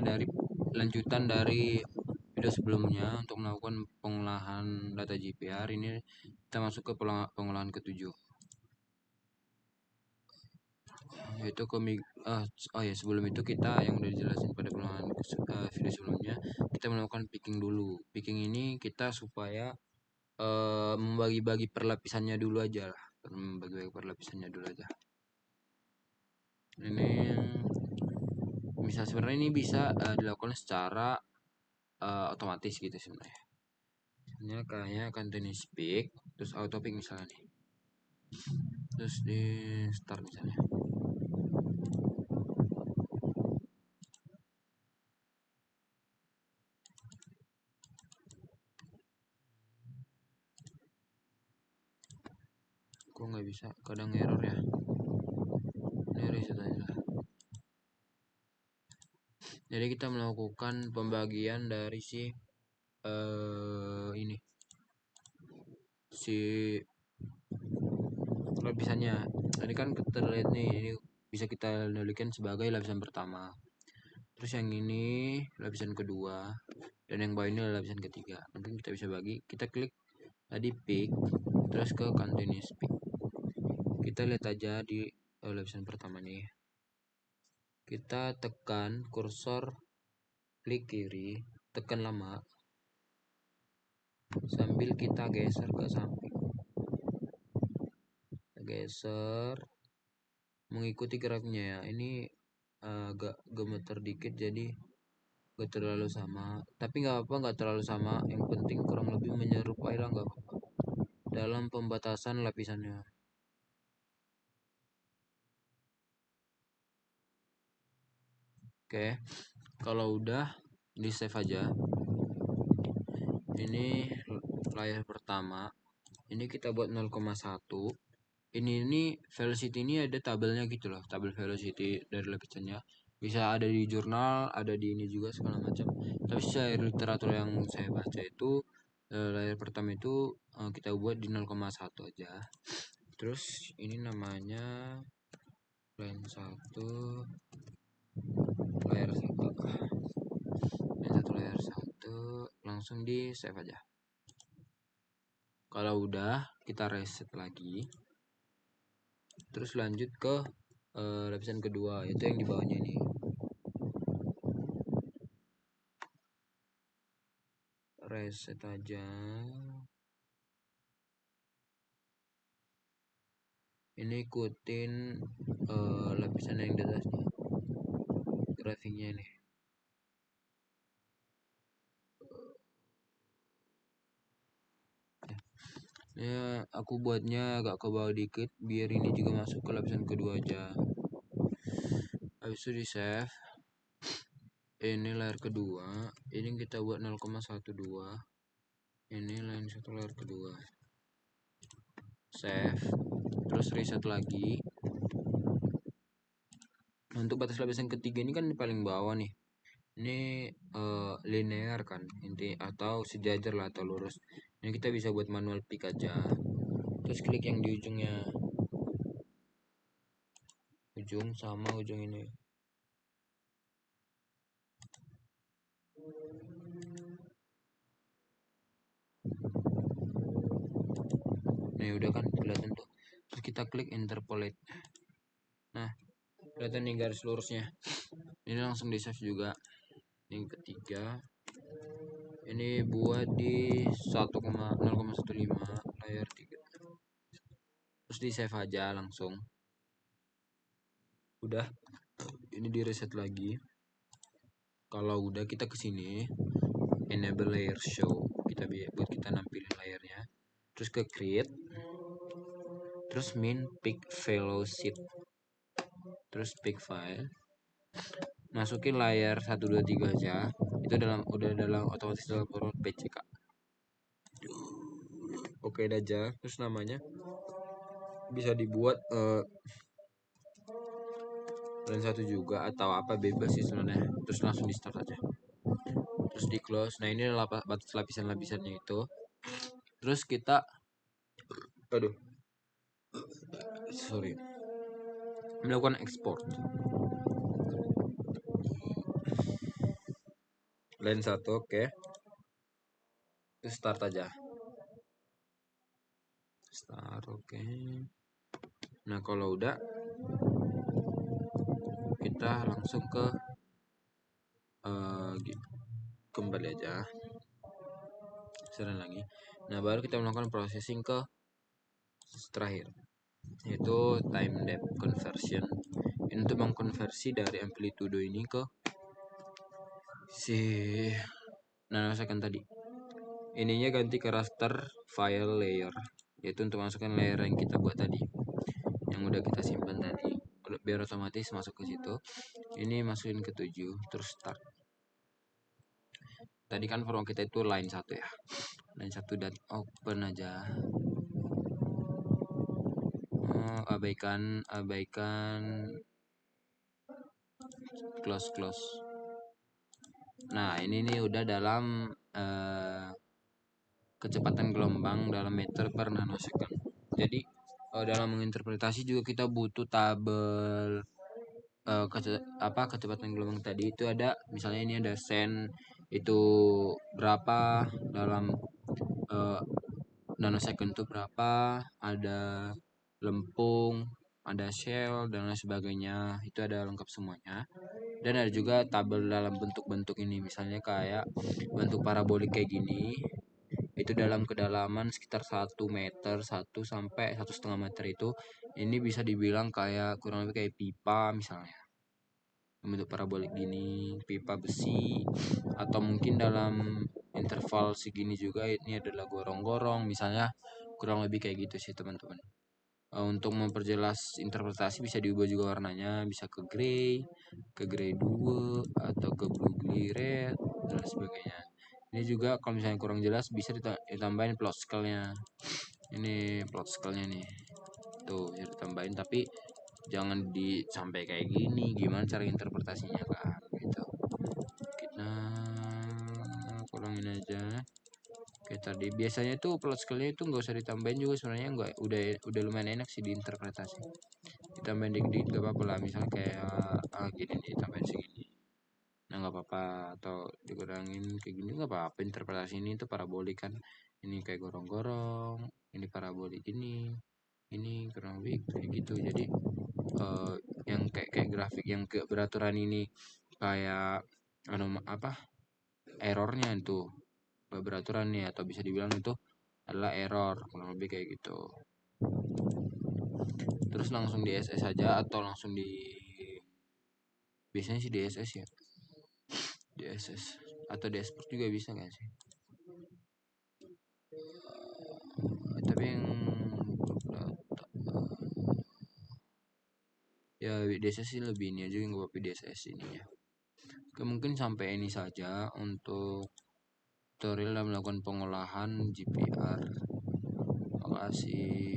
dari lanjutan dari video sebelumnya untuk melakukan pengolahan data GPR. Ini kita masuk ke pengolahan ketujuh, yaitu oh ya, sebelum itu kita yang udah dijelasin pada pengolahan video sebelumnya, kita melakukan picking dulu. Picking ini kita supaya membagi-bagi perlapisannya dulu aja lah, membagi-bagi perlapisannya dulu aja. Ini sebenarnya ini bisa dilakukan secara otomatis gitu sebenarnya. Misalnya kayak continuous pick, terus auto pick misalnya nih, terus di start misalnya. Kok nggak bisa, kadang error ya. Ini reset aja. Jadi kita melakukan pembagian dari ini si lapisannya. Tadi kan terlihat nih, ini bisa kita nolikan sebagai lapisan pertama. Terus yang ini lapisan kedua, dan yang bawah ini lapisan ketiga. Mungkin kita bisa bagi, kita klik tadi pick, terus ke continuous pick. Kita lihat aja di lapisan pertama nih. Kita tekan kursor, klik kiri, tekan lama, sambil kita geser ke samping. Geser mengikuti grafiknya ya. Ini agak gemeter dikit, jadi gak terlalu sama, tapi nggak apa, nggak terlalu sama, yang penting kurang lebih menyerupai lah, nggak apa-apa dalam pembatasan lapisannya. Oke, kalau udah di save aja. Ini layar pertama, ini kita buat 0,1. Ini velocity ini ada tabelnya gitu loh, tabel velocity dari lapisannya. Bisa ada di jurnal, ada di ini juga segala macam. Tapi secara literatur yang saya baca itu layar pertama itu kita buat di 0,1 aja. Terus ini namanya line 1, layar 1, layar 1, langsung di save aja. Kalau udah, kita reset lagi, terus lanjut ke lapisan kedua, itu yang di bawahnya ini. Reset aja. Ini ikutin lapisan yang di atasnya, grafiknya ini. Ya, aku buatnya agak ke bawah dikit biar ini juga masuk ke lapisan kedua aja. Habis itu di save. Ini layar kedua, ini kita buat 0,12. Ini line 1 layar kedua. Save, terus reset lagi. Untuk batas lapisan ketiga ini kan di paling bawah nih. Ini linear kan, inti atau sejajar lah atau lurus. Ini kita bisa buat manual pick aja. Terus klik yang di ujungnya, ujung sama ujung ini. Nih udah kan kelihatan tuh. Terus kita klik interpolate. Nah, kelihatan nih garis lurusnya. Ini langsung di save juga. Yang ketiga, ini buat di 0,15 layar 3. Terus di save aja langsung. Udah, ini di reset lagi. Kalau udah, kita ke sini, enable layer show, buat kita nampilin layarnya. Terus ke create, terus min pick velocity, terus pick file, masukin layar 1 2 3 aja. Itu udah dalam otomatis dalam format PCK. Oke aja. Terus namanya bisa dibuat line 1 juga atau apa, bebas sih sebenarnya. Terus langsung di start aja, terus di close. Nah, ini batas lapisan-lapisannya itu. Terus kita melakukan export. line 1, oke. Itu start aja. Start, oke. Nah, kalau udah kita langsung ke kembali aja. Serang lagi. Nah, baru kita melakukan processing ke terakhir, yaitu time depth conversion. Ini untuk mengkonversi dari amplitude ini ke si nanosecond tadi. Ininya ganti ke raster file layer, yaitu untuk masukkan layer yang kita buat tadi, yang udah kita simpan tadi, biar otomatis masuk ke situ. Ini masukin ke 7, terus start. Tadi kan form kita itu line 1 ya, line 1 dan open aja. Abaikan close. Nah, ini nih udah dalam kecepatan gelombang dalam meter per nanosecond. Jadi dalam menginterpretasi juga kita butuh tabel kecepatan gelombang tadi. Itu ada, misalnya ini ada sen itu berapa dalam nanosecond itu berapa, ada lempung, ada shell dan lain sebagainya, itu ada lengkap semuanya. Dan ada juga tabel dalam bentuk-bentuk ini, misalnya kayak bentuk parabolik kayak gini, itu dalam kedalaman sekitar 1 meter, 1 sampai 1,5 meter, itu ini bisa dibilang kayak kurang lebih kayak pipa misalnya, bentuk parabolik gini, pipa besi, atau mungkin dalam interval segini juga ini adalah gorong-gorong misalnya, kurang lebih kayak gitu sih teman-teman. Untuk memperjelas interpretasi bisa diubah juga warnanya, bisa ke grey 2 atau ke blue red dan sebagainya. Ini juga kalau misalnya kurang jelas bisa ditambahin plot scale-nya. Ini plot scale-nya nih. Tuh, bisa ditambahin, tapi jangan sampai kayak gini. Gimana cara interpretasinya kan gitu. Kita kurangin aja. Oke, tadi biasanya tuh plot scale-nya itu nggak usah ditambahin juga sebenarnya, nggak, udah lumayan enak sih diinterpretasi. Ditambahin dikit nggak apa-apa lah, misalnya kayak gini nih, tambahin segini. Nah, nggak apa-apa, atau dikurangin kayak gini nggak apa-apa. Interpretasi ini tuh parabolik kan, ini kayak gorong-gorong, ini parabolik ini kurang lebih kayak gitu. Jadi yang kayak grafik yang beraturan ini kayak errornya itu beraturan nih, atau bisa dibilang itu adalah error, kurang lebih kayak gitu. Terus langsung di SS aja atau langsung biasanya sih di SS ya, di SS atau di export juga bisa kan sih. Tapi yang ya DSS sih lebih ini aja, nggak apa-apa DSS ini ya. Oke, mungkin sampai ini saja untuk tutorial dalam melakukan pengolahan GPR. Terima kasih.